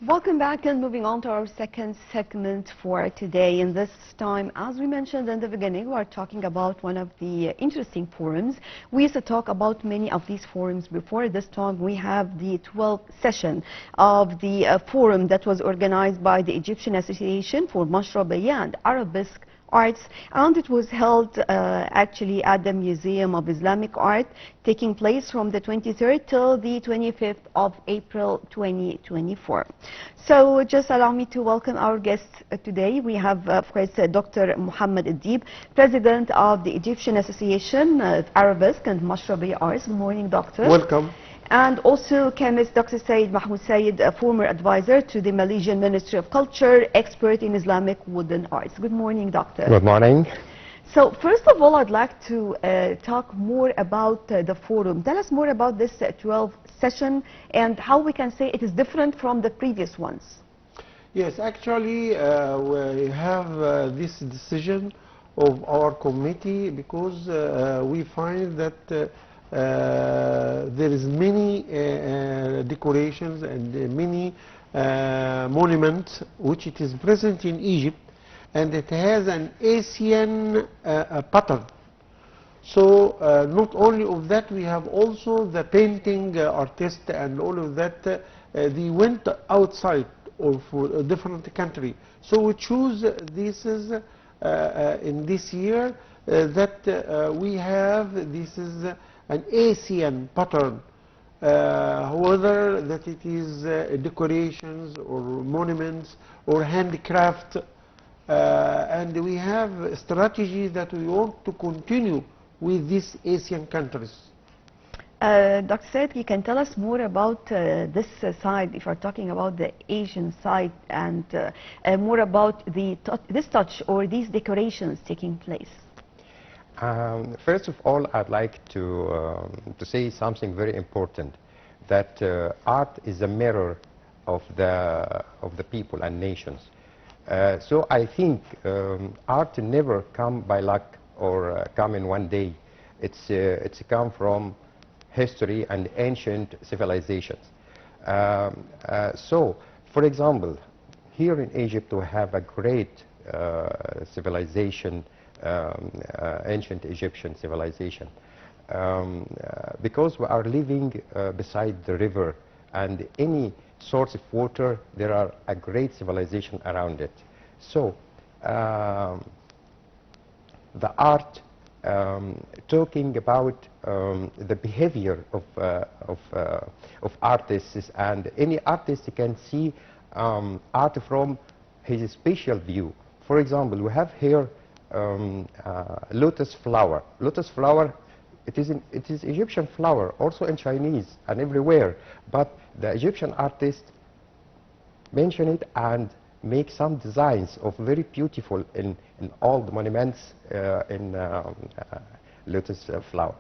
Welcome back, and moving on to our second segment for today. And this time, as we mentioned in the beginning, we are talking about one of the interesting forums. We used to talk about many of these forums before. This time we have the 12th session of the forum that was organized by the Egyptian Association for Mashrabiyya and Arabesque Arts, and it was held actually at the Museum of Islamic Art, taking place from the 23rd till the 25th of April 2024. So just allow me to welcome our guests today. We have, of course, Dr. Mohamed Deeb, President of the Egyptian Association of Arabesque and Mashrabiyya Arts. Good morning, Doctor. Welcome. And also chemist Dr. Saeed, a former advisor to the Malaysian Ministry of Culture, expert in Islamic wooden arts. Good morning, Doctor. Good morning. So first of all, I'd like to talk more about the forum. Tell us more about this 12th session and how we can say it is different from the previous ones. Yes, actually, we have this decision of our committee because we find that there is many decorations and many monuments which it is present in Egypt, and it has an Asian pattern. So not only of that, we have also the painting artist and all of that. They went outside or for a different country. So we choose this is in this year that we have this is an Asian pattern, whether that it is decorations or monuments or handicraft, and we have a strategy that we want to continue with these Asian countries. Dr. Saeed, you can tell us more about this side, if you're talking about the Asian side, and more about this touch or these decorations taking place. First of all, I'd like to say something very important, that art is a mirror of the people and nations. So I think art never come by luck or come in one day. It's come from history and ancient civilizations. So, for example, here in Egypt we have a great civilization, ancient Egyptian civilization, because we are living beside the river, and any source of water, there are a great civilization around it. So the art talking about the behavior of artists, and any artist can see art from his spatial view. For example, we have here lotus flower. Lotus flower, it is Egyptian flower, also in Chinese and everywhere. But the Egyptian artist mention it and make some designs of very beautiful in all the monuments in lotus flower.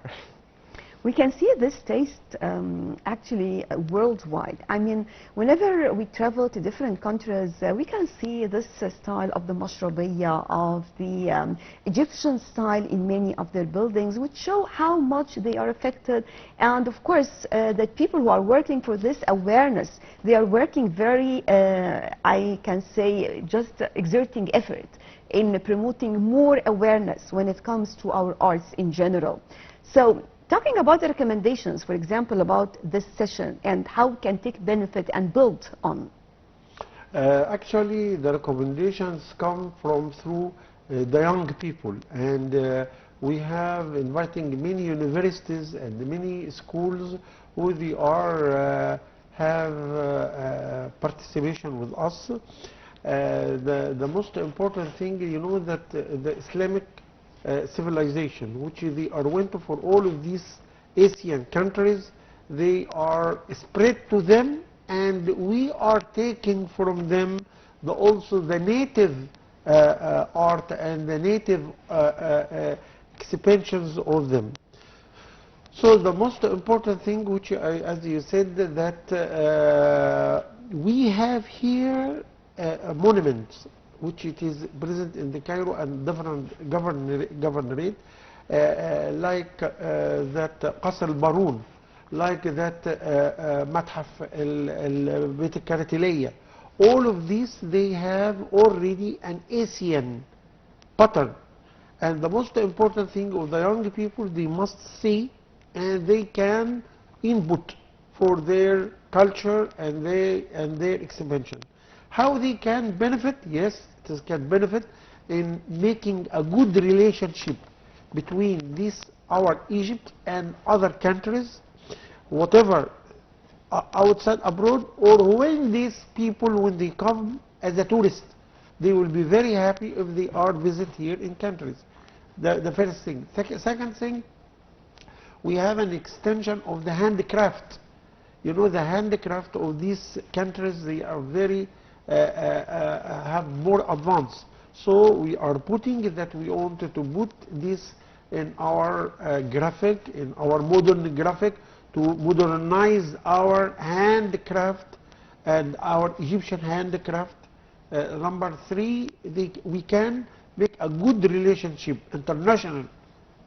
We can see this taste actually worldwide. I mean, whenever we travel to different countries, we can see this style of the Mashrabiyya, of the Egyptian style in many of their buildings, which show how much they are affected. And of course, the people who are working for this awareness, they are working very, I can say, just exerting effort in promoting more awareness when it comes to our arts in general. So, talking about the recommendations, for example, about this session and how we can take benefit and build on. Actually, the recommendations come from through the young people, and we have inviting many universities and many schools who they are have participation with us. The most important thing, you know, that the Islamic civilization, which they are went for all of these Asian countries, they are spread to them, and we are taking from them also the native art and the native expansions of them. So the most important thing, which as you said, that we have here monuments which it is present in the Cairo and different governorate, like that Qasr al-Barun, like that متحف البيت الكارتلية, All of these, they have already an Asian pattern. And the most important thing of the young people, they must see and they can input for their culture and their expansion. How they can benefit? Yes, it can benefit in making a good relationship between this, our Egypt, and other countries, whatever outside abroad, or when these people, when they come as a tourist, they will be very happy if they are visit here in countries. The first thing. Second thing, we have an extension of the handicraft. You know, the handicraft of these countries, they are very have more advanced. So we are putting that we wanted to put this in our graphic, in our modern graphic, to modernize our handicraft and our Egyptian handicraft. Number three, we can make a good relationship, international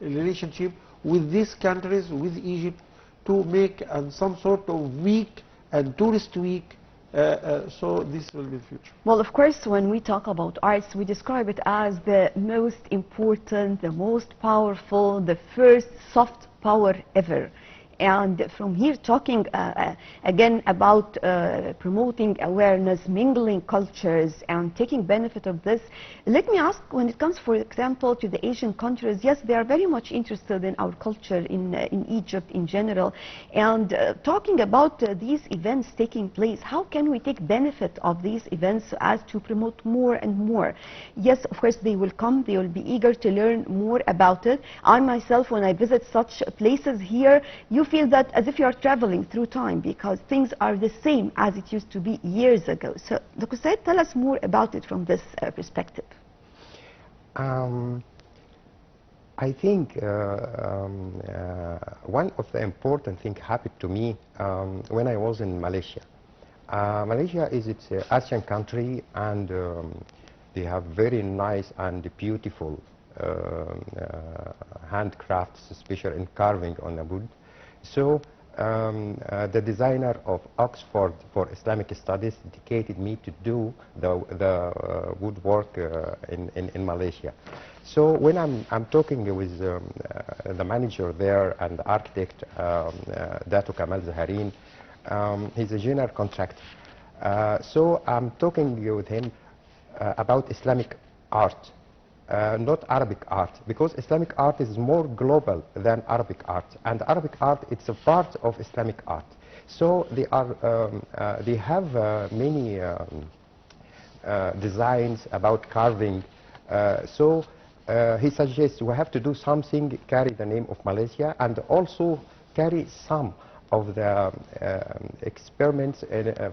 relationship with these countries, with Egypt, to make some sort of week and tourist week. So this will be the future. Well, of course, when we talk about arts, we describe it as the most important, the most powerful, the first soft power ever. And from here, talking again about promoting awareness, mingling cultures, and taking benefit of this, let me ask, when it comes, for example, to the Asian countries, yes, they are very much interested in our culture in Egypt in general. And talking about these events taking place, how can we take benefit of these events as to promote more and more? Yes, of course, they will come, they will be eager to learn more about it. I myself, when I visit such places here, you feel that as if you are traveling through time, because things are the same as it used to be years ago. So, Dr. Saeed, tell us more about it from this perspective. I think one of the important things happened to me when I was in Malaysia. Malaysia is its Asian country, and they have very nice and beautiful handcrafts, especially in carving on the wood. So the designer of Oxford for Islamic Studies dedicated me to do the woodwork in Malaysia. So when I'm talking with the manager there and the architect, Dato Kamal Zaharin, he's a general contractor. So I'm talking with him about Islamic art. Not Arabic art, because Islamic art is more global than Arabic art, and Arabic art, it's a part of Islamic art. So they have many designs about carving. So he suggests we have to do something, carry the name of Malaysia, and also carry some of the experiments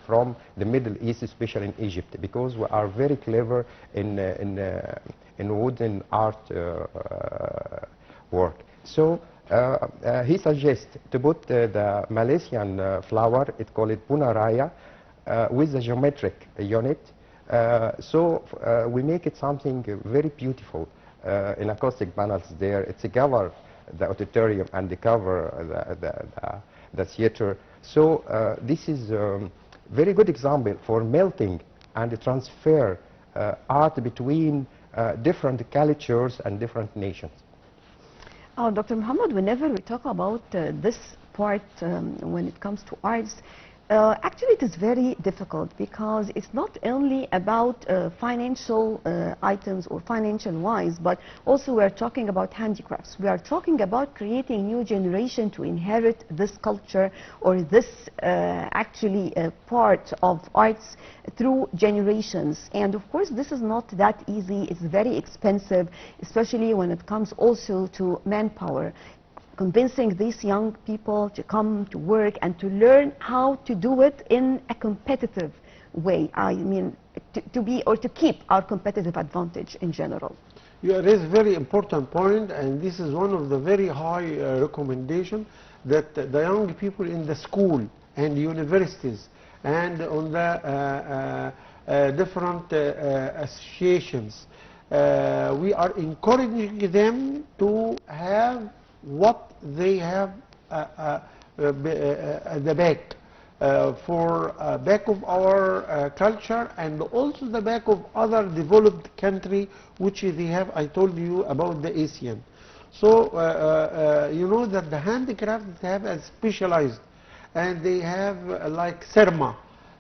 from the Middle East, especially in Egypt, because we are very clever in wooden art work. So he suggests to put the Malaysian flower, it called it Punaraya, with a geometric unit. So we make it something very beautiful in acoustic panels there. It's a cover the auditorium and the cover the theater. So this is a very good example for melting and transfer art between different cultures and different nations. Dr. Mohamed, whenever we talk about this part when it comes to arts, actually it is very difficult, because it's not only about financial items or financial wise, but also we are talking about handicrafts. We are talking about creating new generation to inherit this culture or this actually part of arts through generations. And of course this is not that easy. It's very expensive, especially when it comes also to manpower. Convincing these young people to come to work and to learn how to do it in a competitive way. I mean, to be or to keep our competitive advantage in general. You raise a very important point, and this is one of the very high recommendation that the young people in the school and universities and on the different associations, we are encouraging them to have what they have at the back. for back of our culture, and also the back of other developed country which they have. I told you about the Asian. So you know that the handicrafts have a specialized, and they have like Serma,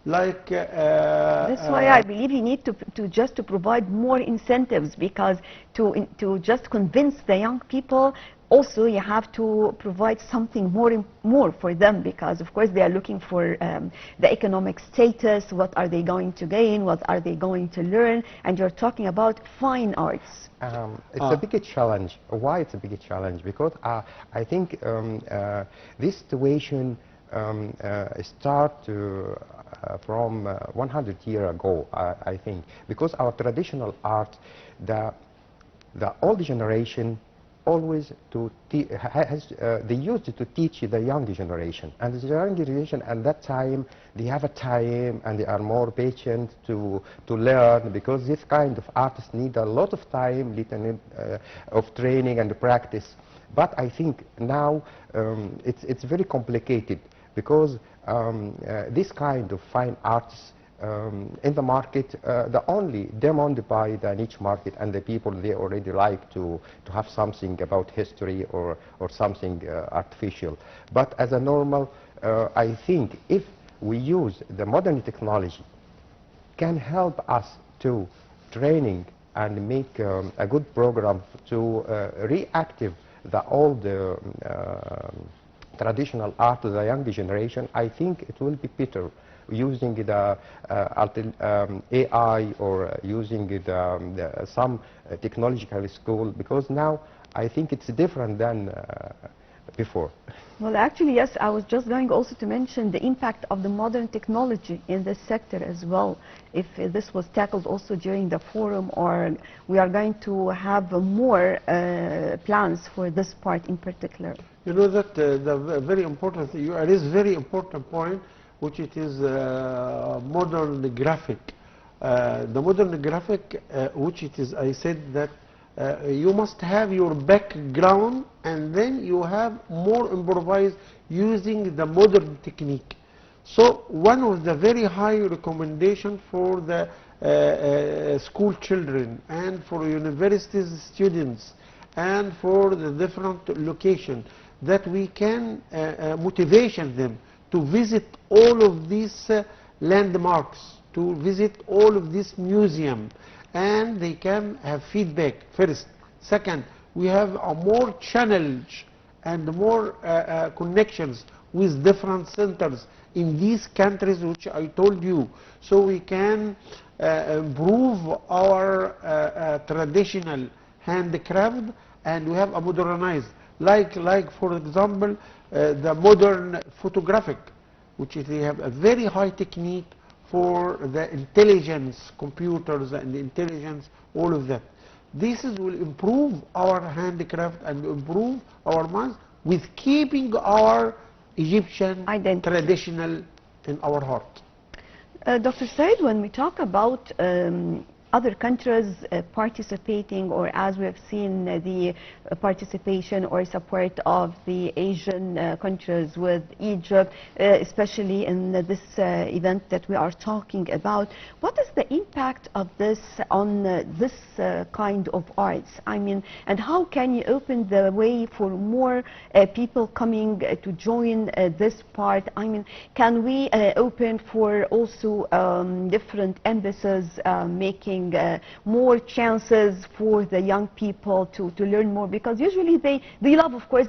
like That's why I believe you need to just to provide more incentives, because to just convince the young people, also you have to provide something more for them, because of course they are looking for the economic status. What are they going to gain? What are they going to learn? And you're talking about fine arts. It's a big challenge. Why it's a big challenge? Because I think this situation start from 100 years ago, I think, because our traditional art, the old generation always they used to teach the young generation, and the young generation at that time they have a time and they are more patient to learn, because this kind of artists need a lot of time, little of training and practice. But I think now it's very complicated, because this kind of fine arts in the market, the only demanded by the niche market, and the people they already like to have something about history or something artificial. But as a normal, I think if we use the modern technology, can help us to training and make a good program to reactive the old traditional art to the younger generation, I think it will be better using the AI or using some technological school, because now I think it's different than before. Well, actually, yes, I was just going also to mention the impact of the modern technology in this sector as well. If this was tackled also during the forum, or we are going to have more plans for this part in particular. You know that the very important, it is very important point, which it is modern graphic. The modern graphic, which it is, I said that you must have your background, and then you have more improvised using the modern technique. So one of the very high recommendation for the school children and for universities students and for the different location, that we can motivation them to visit all of these landmarks, to visit all of this museum, and they can have feedback first. Second, we have a more challenge and more connections with different centers in these countries which I told you, so we can improve our traditional handicraft, and we have a modernized, like for example the modern photographic, which they have a very high technique for the intelligence computers and the intelligence, all of that. This will improve our handicraft and improve our minds with keeping our Egyptian identity, traditional in our heart. Dr. Saeed, when we talk about other countries participating, or as we have seen the participation or support of the Asian countries with Egypt, especially in this event that we are talking about, what is the impact of this on this kind of arts? I mean, and how can you open the way for more people coming to join this part? I mean, can we open for also different embassies making more chances for the young people to learn more, because usually they love, of course,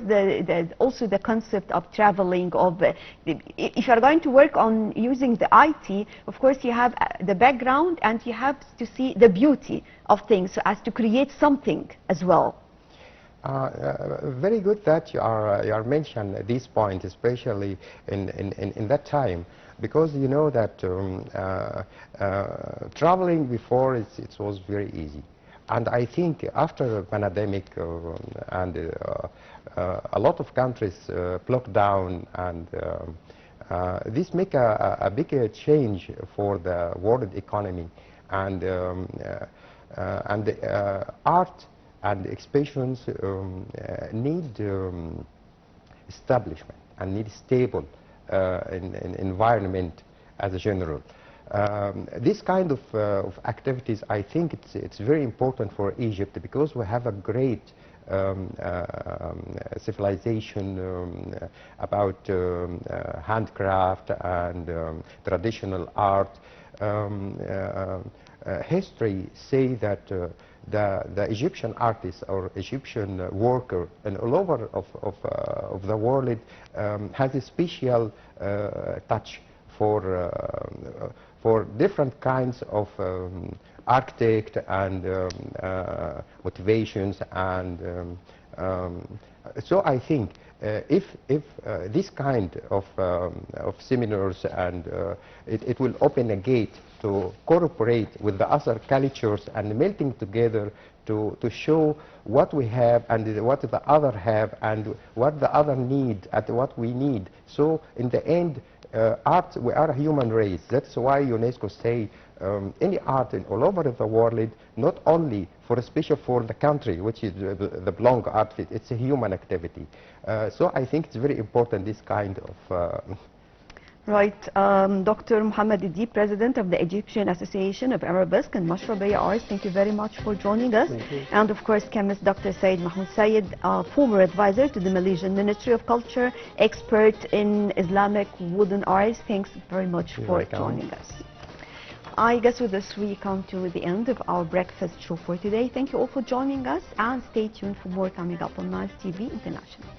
also the concept of traveling, of if you are going to work on using the IT, of course you have the background and you have to see the beauty of things so as to create something as well. Very good that you are mentioning this point, especially in that time, because you know that traveling before it was very easy, and I think after the pandemic and a lot of countries locked down, and this make a big change for the world economy, and art and exhibitions need establishment and need stable in environment as a general. This kind of activities, I think it's very important for Egypt because we have a great civilization about handcraft and traditional art. History say that the Egyptian artists or Egyptian worker and all over of the world has a special touch for different kinds of architect and motivations, and so I think if this kind of seminars and it will open a gate to cooperate with the other cultures and melting together to show what we have and what the other have and what the other need and what we need. So in the end, art, we are a human race. That's why UNESCO say any art in all over the world, not only especially for the country, which is the belong art, it's a human activity. So I think it's very important, this kind of Right. Dr. Mohamed Deeb, President of the Egyptian Association of Arabesque and Mashrabiya Arts, thank you very much for joining us. And of course, chemist Dr. Saeed Saeed, former advisor to the Malaysian Ministry of Culture, expert in Islamic wooden arts. Thanks very much for joining us. I guess with this we come to the end of our breakfast show for today. Thank you all for joining us, and stay tuned for more coming up on Nice TV International.